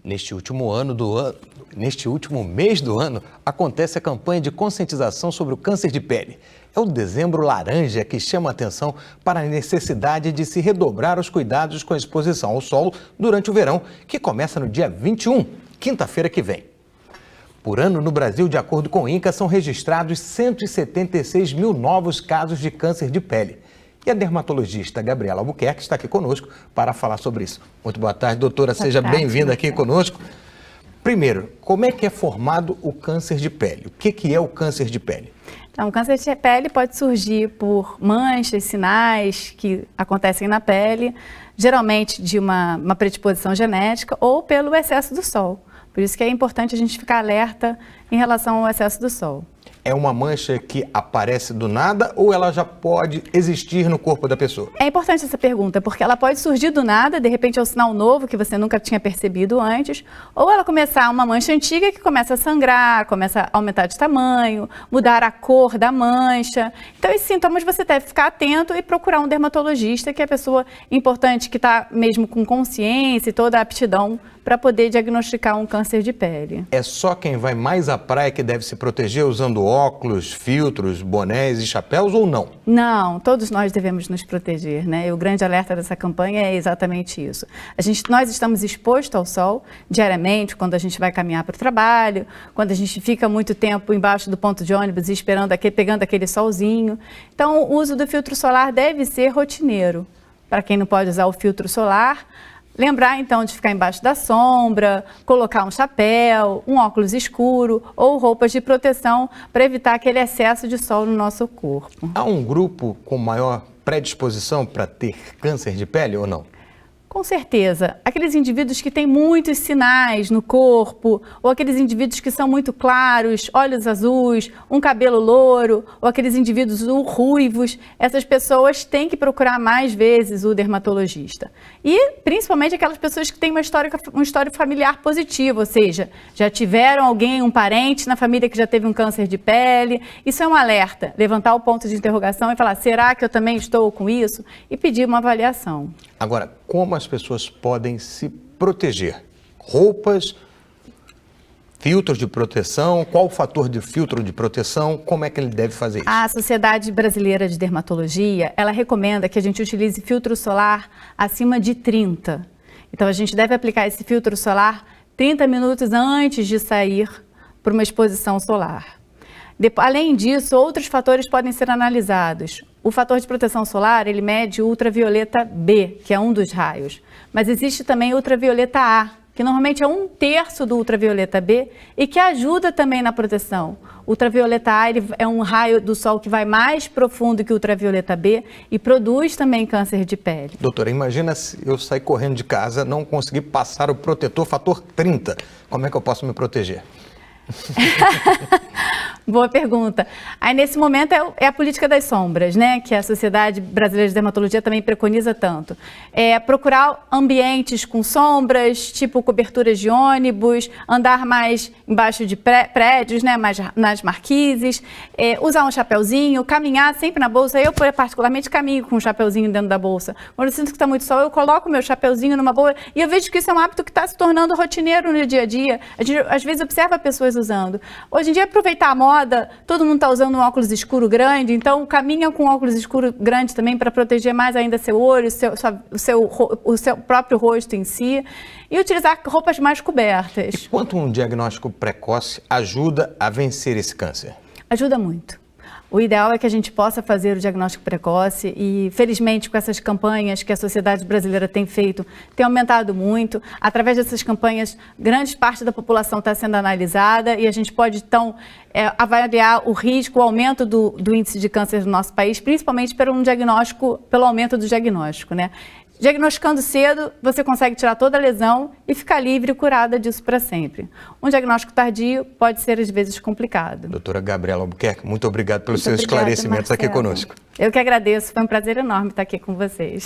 Neste último mês do ano, acontece a campanha de conscientização sobre o câncer de pele. É o Dezembro Laranja que chama a atenção para a necessidade de se redobrar os cuidados com a exposição ao sol durante o verão, que começa no dia 21, quinta-feira que vem. Por ano, no Brasil, de acordo com o INCA, são registrados 176 mil novos casos de câncer de pele. E a dermatologista Gabriela Albuquerque está aqui conosco para falar sobre isso. Muito boa tarde, doutora. Seja bem-vinda aqui conosco. Primeiro, como é que é formado o câncer de pele? O que é o câncer de pele? Então, o câncer de pele pode surgir por manchas, sinais que acontecem na pele, geralmente de uma predisposição genética ou pelo excesso do sol. Por isso que é importante a gente ficar alerta em relação ao excesso do sol. É uma mancha que aparece do nada ou ela já pode existir no corpo da pessoa? É importante essa pergunta, porque ela pode surgir do nada, de repente é um sinal novo que você nunca tinha percebido antes, ou ela começar uma mancha antiga que começa a sangrar, começa a aumentar de tamanho, mudar a cor da mancha. Então, esses sintomas você deve ficar atento e procurar um dermatologista, que é a pessoa importante que está mesmo com consciência e toda a aptidão para poder diagnosticar um câncer de pele. É só quem vai mais à praia que deve se proteger usando óculos, filtros, bonés e chapéus ou não? Não, todos nós devemos nos proteger, né? E o grande alerta dessa campanha é exatamente isso. Nós estamos expostos ao sol diariamente, quando a gente vai caminhar para o trabalho, quando a gente fica muito tempo embaixo do ponto de ônibus e pegando aquele solzinho. Então, o uso do filtro solar deve ser rotineiro. Para quem não pode usar o filtro solar, lembrar, então, de ficar embaixo da sombra, colocar um chapéu, um óculos escuro ou roupas de proteção para evitar aquele excesso de sol no nosso corpo. Há um grupo com maior predisposição para ter câncer de pele ou não? Com certeza. Aqueles indivíduos que têm muitos sinais no corpo, ou aqueles indivíduos que são muito claros, olhos azuis, um cabelo louro, ou aqueles indivíduos ruivos, essas pessoas têm que procurar mais vezes o dermatologista. E principalmente aquelas pessoas que têm uma história familiar positiva, ou seja, já tiveram alguém, um parente na família que já teve um câncer de pele. Isso é um alerta, levantar o ponto de interrogação e falar, será que eu também estou com isso? E pedir uma avaliação. Agora, como as pessoas podem se proteger? Roupas, filtros de proteção, qual o fator de filtro de proteção, como é que ele deve fazer isso? A Sociedade Brasileira de Dermatologia, ela recomenda que a gente utilize filtro solar acima de 30. Então, a gente deve aplicar esse filtro solar 30 minutos antes de sair para uma exposição solar. Além disso, outros fatores podem ser analisados. O fator de proteção solar, ele mede o ultravioleta B, que é um dos raios. Mas existe também o ultravioleta A, que normalmente é 1/3 do ultravioleta B e que ajuda também na proteção. O ultravioleta A ele é um raio do sol que vai mais profundo que o ultravioleta B e produz também câncer de pele. Doutora, imagina se eu sair correndo de casa, não conseguir passar o protetor fator 30. Como é que eu posso me proteger? Boa pergunta. Aí, nesse momento, é a política das sombras, né? Que a Sociedade Brasileira de Dermatologia também preconiza tanto. É procurar ambientes com sombras, tipo coberturas de ônibus, andar mais embaixo de prédios, né? Mais nas marquises, usar um chapeuzinho, caminhar sempre na bolsa. Eu, particularmente, caminho com um chapeuzinho dentro da bolsa. Quando eu sinto que está muito sol, eu coloco o meu chapeuzinho numa bolsa e eu vejo que isso é um hábito que está se tornando rotineiro no dia a dia. A gente, às vezes, observa pessoas usando. Hoje em dia, aproveitar a moda, todo mundo está usando um óculos escuro grande, então caminha com um óculos escuro grande também para proteger mais ainda seu olho, o seu próprio rosto em si, e utilizar roupas mais cobertas. E quanto um diagnóstico precoce ajuda a vencer esse câncer? Ajuda muito. O ideal é que a gente possa fazer o diagnóstico precoce e, felizmente, com essas campanhas que a sociedade brasileira tem feito, tem aumentado muito. Através dessas campanhas, grande parte da população está sendo analisada e a gente pode, então, avaliar o risco, o aumento do índice de câncer no nosso país, principalmente pelo aumento do diagnóstico, né? Diagnosticando cedo, você consegue tirar toda a lesão e ficar livre e curada disso para sempre. Um diagnóstico tardio pode ser, às vezes, complicado. Doutora Gabriela Albuquerque, muito obrigado pelos seus esclarecimentos aqui conosco. Eu que agradeço, foi um prazer enorme estar aqui com vocês.